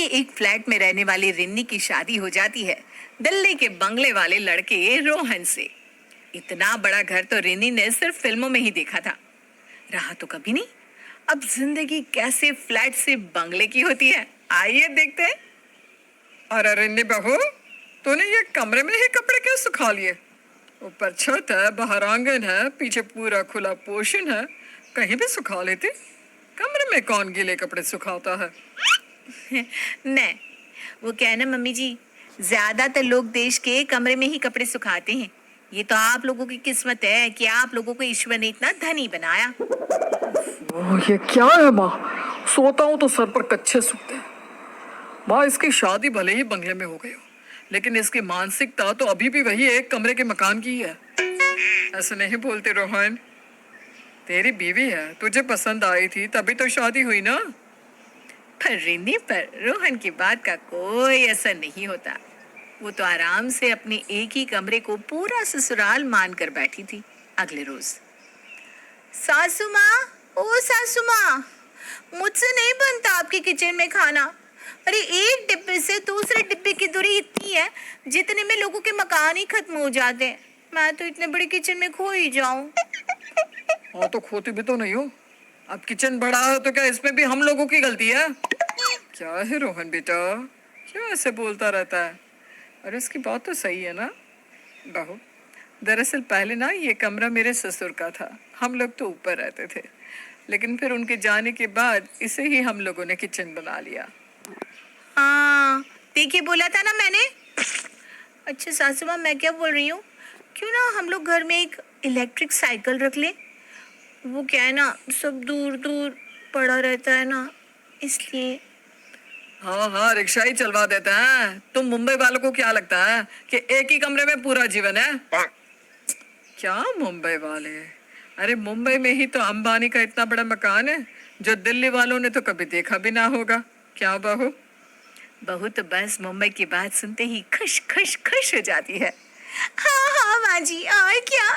कि एक फ्लैट में रहने वाली रिन्नी की शादी हो जाती है दिल्ली के बंगले वाले लड़के रोहन से। इतना बड़ा घर तो रिन्नी ने सिर्फ फिल्मों में ही देखा था, रहा तो कभी नहीं। अब जिंदगी कैसे फ्लैट से बंगले की होती है, आइए देखते हैं। अरे रिन्नी बहू, तूने ये कमरे में ही कपड़े क्यों सुखा लिए? ऊपर छत है, बाहर आंगन है, पीछे पूरा खुला पोर्शन है, कहीं भी सुखा लेती। कमरे में कौन गीले कपड़े सुखाता है? नहीं, वो क्या है ना मम्मी जी, ज्यादातर लोग देश के कमरे में ही कपड़े सुखाते हैं। ये तो आप लोगों की किस्मत है कि आप लोगों को ईश्वर ने इतना धनी बनाया। ओह, ये क्या है माँ? सोता हूँ तो सर पर कच्छे सूखते हैं। माँ, इसकी शादी भले ही बंगले में हो गई हो, लेकिन इसकी मानसिकता तो अभी भी वही एक कमरे के मकान की है। ऐसे नहीं बोलते रोहन, तेरी बीवी है, तुझे पसंद आई थी तभी तो शादी हुई ना। पर रिन्नी पर रोहन की बात का कोई असर नहीं होता। वो तो आराम से अपने एक ही कमरे को पूरा ससुराल मानकर बैठी थी। अगले रोज, सासू माँ, ओ सासू माँ, मुझसे नहीं बनता आपके किचन में खाना। अरे एक डिब्बे से दूसरे डिब्बे की दूरी इतनी है जितने में लोगों के मकान ही खत्म हो जाते हैं। मैं तो इतने बड़े किचन में खो ही जाऊं। हाँ तो खोती भी तो नहीं हो। अब किचन बड़ा है तो क्या इसमें भी हम लोगों की गलती है? क्या है रोहन बेटा, क्यों ऐसे बोलता रहता है? अरे इसकी बात तो सही है ना बहू। दरअसल पहले ना ये कमरा मेरे ससुर का था, हम लोग तो ऊपर रहते थे, लेकिन फिर उनके जाने के बाद इसे ही हम लोगों ने किचन बना लिया। हाँ, देखिए बोला था ना मैंने। अच्छा सासू माँ, मैं क्या बोल रही हूँ, क्यों ना हम लोग घर में एक इलेक्ट्रिक साइकिल रख ले। वो क्या है ना, सब दूर दूर पड़ा रहता है ना, इसलिए। हाँ हाँ, रिक्शा ही चलवा देते हैं। तुम मुंबई वालों को क्या लगता है कि एक ही कमरे में पूरा जीवन है? क्या मुंबई वाले? अरे मुंबई में ही तो अंबानी का इतना बड़ा मकान है जो दिल्ली वालों ने तो कभी देखा भी ना होगा। क्या बहू? बहू तो बस मुंबई की बात सुनते ही खुश खुश खुश हो जाती है। हाँ हाँ माँ जी, और क्या।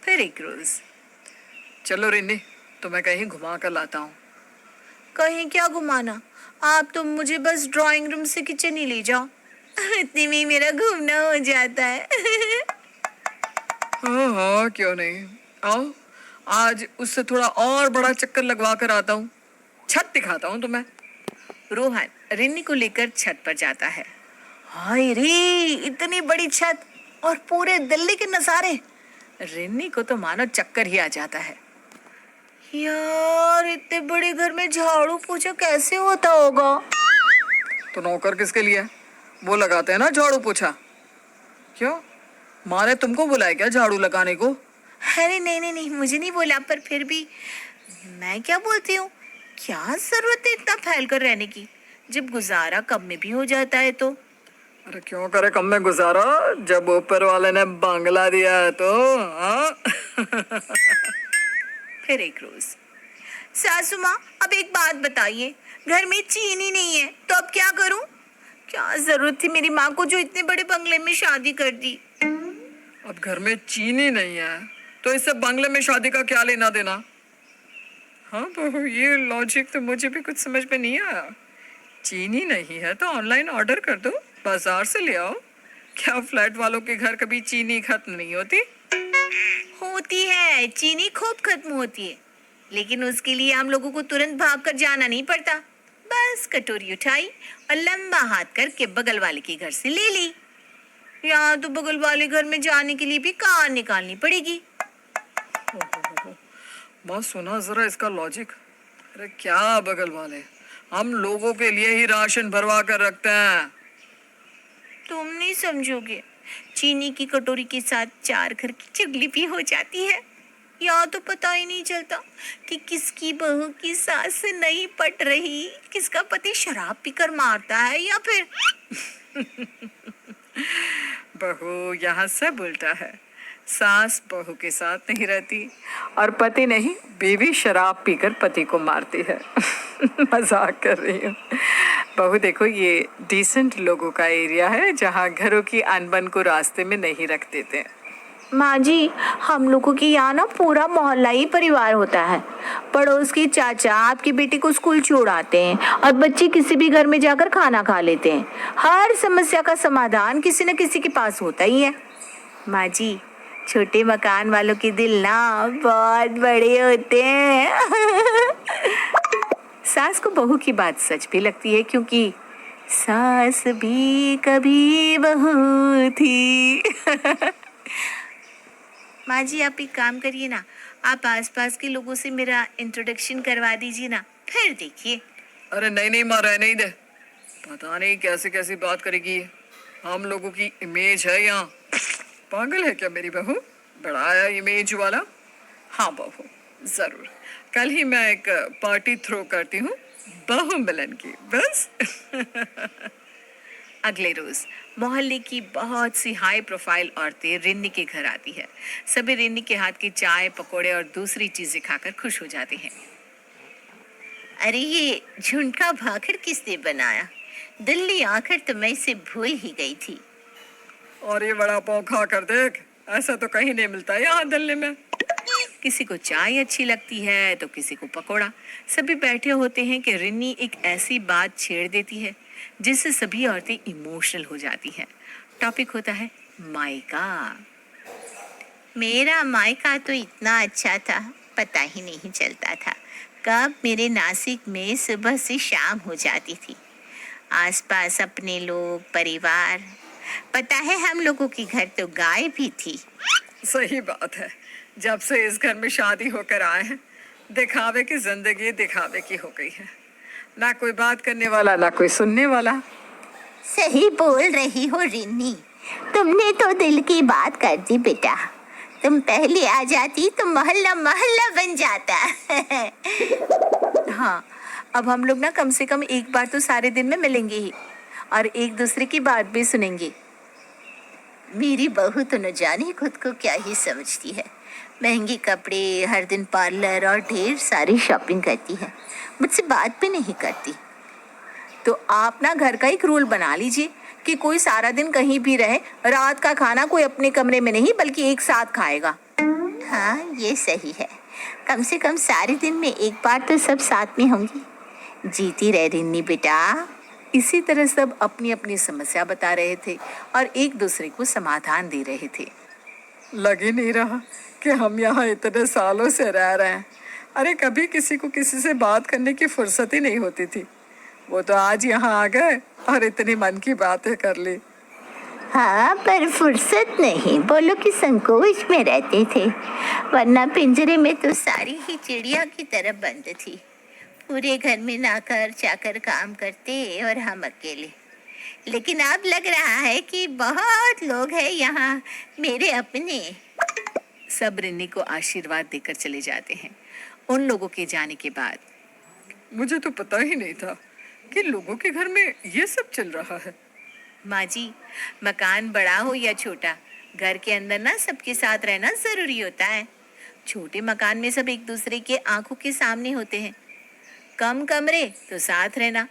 फिर एक रोज, चलो रिन्नी, तुम्हें कहीं घुमा कर लाता हूँ। कहीं क्या घुमाना, आप तो मुझे बस ड्राइंग रूम से किचन ही ले जाओ, इतने में ही मेरा घूमना हो जाता है। हाँ हाँ, क्यों नहीं, आओ। आज उससे थोड़ा और बड़ा चक्कर लगवा कर आता हूँ, छत दिखाता हूँ तुम्हें। रोहन रिन्नी को लेकर छत पर जाता है। हाय रे, इतनी बड़ी छत और पूरे दिल्ली के नजारे। रिन्नी को तो मानो चक्कर ही आ जाता है। यार, इतने बड़े घर में झाड़ू पोछा कैसे होता होगा? तो नौकर किसके लिए? वो लगाते हैं ना झाड़ू पोछा। क्यों, माँ ने तुमको बुलाया क्या झाड़ू लगाने को? अरे नहीं नहीं नहीं, मुझे नहीं बोला, पर फिर भी मैं क्या बोलती हूँ, क्या जरूरत है इतना फैल कर रहने की, जब गुजारा कब में भी हो जाता है तो। अरे क्यों करे कम में गुजारा, जब ऊपर वाले ने बांग्ला दिया है तो। हाँ। फिर एक रोज, सासू माँ, अब एक बात बताइए, घर में चीनी नहीं है तो अब क्या करूं? क्या जरूरत थी मेरी माँ को जो इतने बड़े बंगले में शादी कर दी। अब घर में चीनी नहीं है तो इससे बंगले में शादी का क्या लेना देना? हाँ बहू, ये लॉजिक तो मुझे भी कुछ समझ में नहीं आया। चीनी नहीं है तो ऑनलाइन ऑर्डर कर दो, बाजार से ले आओ। क्या फ्लैट वालों के घर कभी चीनी खत्म नहीं होती? होती है, चीनी खूब खत्म होती है, लेकिन उसके लिए हम लोगों को तुरंत भाग कर जाना नहीं पड़ता। बस कटोरी उठाई और लंबा हाथ करके बगल वाले के घर से ले ली। यहाँ तो बगल वाले घर में जाने के लिए भी कार निकालनी पड़ेगी। बस सुना जरा इसका लॉजिक। अरे क्या बगल वाले, हम लोगों के लिए ही राशन भरवा कर रखते हैं। तुम नहीं समझोगे, चीनी की कटोरी के साथ 4 घर की चुगली भी हो जाती है। यहाँ तो पता ही नहीं चलता कि किसकी बहू की सास से नहीं पट रही, किसका पति शराब पीकर मारता है या फिर। बहू, यहाँ सब उल्टा है। सास बहू के साथ नहीं रहती और पति नहीं, बीवी शराब पीकर पति को मारती है। मजाक कर रही हूँ बहू। देखो, ये डिसेंट लोगों का एरिया है जहाँ घरों की अनबन को रास्ते में नहीं रख देते। माँ जी, हम लोगों के यहाँ ना पूरा मोहल्ला ही परिवार होता है। पड़ोस के चाचा आपकी बेटी को स्कूल छोड़ आते हैं और बच्चे किसी भी घर में जाकर खाना खा लेते हैं। हर समस्या का समाधान किसी न किसी के पास होता ही है। माँ जी, छोटे मकान वालों के दिल ना बहुत बड़े होते हैं। सास को बहू की बात सच भी लगती है, क्योंकि सास भी कभी बहू थी। माँ जी, आप एक काम करिए ना, आप आसपास के लोगों से मेरा इंट्रोडक्शन करवा दीजिए ना, फिर देखिए। अरे नहीं नहीं माँ, रहने ही दे। पता नहीं कैसे कैसी बात करेगी ये। हम लोगों की इमेज है यहाँ। पागल है क्या मेरी बहू? बड़ा आया इमेज वाला। हाँ बहू, जरूर कल ही मैं एक पार्टी थ्रो करती हूँ बहू मिलन की, बस। अगले रोज मोहल्ले की बहुत सी हाई प्रोफाइल औरतें रिन्नी के घर आती है। सभी रिन्नी के हाथ की चाय, पकोड़े और दूसरी चीजें खाकर खुश हो जाते हैं। अरे ये झुमका भाखड़ किसने बनाया? दिल्ली आकर तो मैं इसे भूल ही गई थी। और ये बड़ा पाव खा कर देख, ऐसा तो कहीं नहीं मिलता यहाँ दिल्ली में। किसी को चाय अच्छी लगती है तो किसी को पकोड़ा। सभी बैठे होते हैं कि रिन्नी एक ऐसी बात छेड़ देती है जिससे सभी औरतें इमोशनल हो जाती हैं। टॉपिक होता है मायका। मेरा मायका तो इतना अच्छा था, पता ही नहीं चलता था कब मेरे नासिक में सुबह से शाम हो जाती थी। आसपास अपने लोग, परिवार, पता है हम लोगों के घर तो गाय भी थी। सही बात है, जब से इस घर में शादी होकर आए हैं दिखावे की जिंदगी दिखावे की हो गई है। ना कोई बात करने वाला, ना कोई सुनने वाला। सही बोल रही हो रिन्नी, तुमने तो दिल की बात कर दी बेटा। तुम पहले आ जाती तो मोहल्ला मोहल्ला बन जाता। हाँ, अब हम लोग ना कम से कम एक बार तो सारे दिन में मिलेंगे ही और एक दूसरे की बात भी सुनेंगे। मेरी बहू तो न जाने खुद को क्या ही समझती है। महंगे कपड़े, हर दिन पार्लर और ढेर सारी शॉपिंग करती है, मुझसे बात भी नहीं करती। तो आप ना घर का एक रूल बना लीजिए कि कोई सारा दिन कहीं भी रहे, रात का खाना कोई अपने कमरे में नहीं बल्कि एक साथ खाएगा। हाँ, ये सही है। कम से कम सारे दिन में एक बार तो सब साथ में होंगी। जीती रह रिन्नी बेटा। इसी तरह सब अपनी अपनी समस्या बता रहे थे और एक दूसरे को समाधान दे रहे थे। लग ही नहीं रहा कि हम यहाँ इतने सालों से रह रहे हैं। अरे कभी किसी को किसी से बात करने की फुर्सत ही नहीं होती थी। वो तो आज यहाँ आ गए और इतनी मन की बातें कर ली। हाँ, पर फुर्सत नहीं, बोलो कि संकोच में रहते थे, वरना पिंजरे में तो सारी ही चिड़िया की तरह बंद थी। पूरे घर में नौकर चाकर काम करते और हम अकेले। लेकिन अब लग रहा है कि बहुत लोग हैं यहाँ, मेरे अपने। सब रिन्नी को आशीर्वाद देकर चले जाते हैं। उन लोगों के जाने के बाद मुझे तो पता ही नहीं था कि लोगों के घर में ये सब चल रहा है। माँ जी, मकान बड़ा हो या छोटा, घर के अंदर ना सबके साथ रहना जरूरी होता है। छोटे मकान में सब एक दूसरे के आंखों के सामने होते हैं। कम कमरे तो साथ रहना,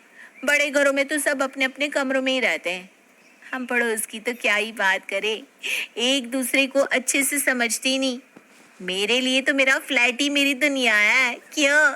बड़े घरों में तो सब अपने अपने कमरों में ही रहते हैं। हम पड़ोस की तो क्या ही बात करें, एक दूसरे को अच्छे से समझते ही नहीं। मेरे लिए तो मेरा फ्लैट ही मेरी दुनिया है, क्यों?